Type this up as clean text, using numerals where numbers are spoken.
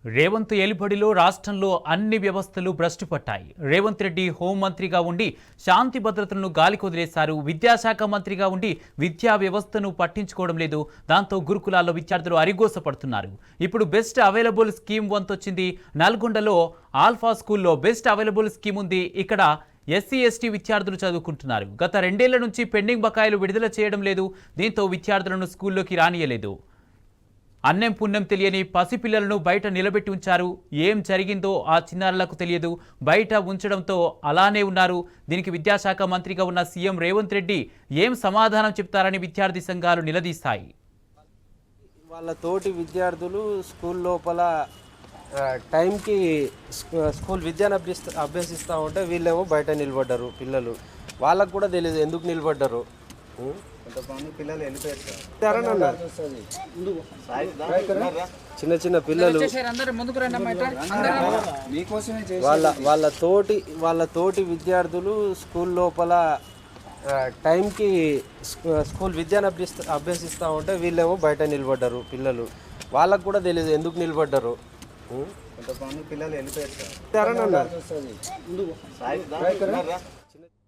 రేవంత్ ఏలుబడిలో రాష్ట్రంలో అన్ని వ్యవస్థలు భ్రష్టు పట్టాయి. రేవంత్ రెడ్డి హోంమంత్రిగా ఉండి శాంతి భద్రతలను గాలికొదిలేశారు. విద్యాశాఖ మంత్రిగా ఉండి విద్యా వ్యవస్థను పట్టించుకోవడం లేదు. దాంతో గురుకులాల్లో విద్యార్థులు అరిగోసపడుతున్నారు. ఇప్పుడు బెస్ట్ అవైలబుల్ స్కీమ్ వంతొచ్చింది. నల్గొండలో ఆల్ఫా స్కూల్లో బెస్ట్ అవైలబుల్ స్కీమ్ ఉంది. ఇక్కడ ఎస్సీ ఎస్టీ విద్యార్థులు చదువుకుంటున్నారు. గత 2 ఏళ్ల నుంచి పెండింగ్ బకాయిలు విడుదల చేయడం లేదు. దీంతో విద్యార్థులను స్కూల్లోకి రానియలేదు. అన్నం పుణ్యం తెలియని పసిపిల్లలను బయట నిలబెట్టి ఉంచారు. ఏం జరిగిందో ఆ చిన్నారులకు తెలియదు. బయట ఉంచడంతో అలానే ఉన్నారు. దీనికి విద్యాశాఖ మంత్రిగా ఉన్న సీఎం రేవంత్ రెడ్డి ఏం సమాధానం చెప్తారని విద్యార్థి సంఘాలు నిలదీస్తాయి. వాళ్ళ తోటి విద్యార్థులు స్కూల్ లోపల టైంకి స్కూల్ విద్యను అభ్యసిస్తూ ఉంటే వీళ్ళేమో బయట నిలబడ్డారు. పిల్లలు వాళ్ళకు కూడా తెలియదు ఎందుకు నిలబడ్డారు. పిల్లలు చిన్న చిన్న పిల్లలు వాళ్ళ తోటి విద్యార్థులు స్కూల్ లోపల టైంకి స్కూల్ విద్యను అభ్యసిస్తూ ఉంటే వీళ్ళేమో బయట నిలబడ్డారు. పిల్లలు వాళ్ళకు కూడా తెలియదు ఎందుకు నిలబడ్డారు. పిల్లలు వెళ్ళిపోయారు.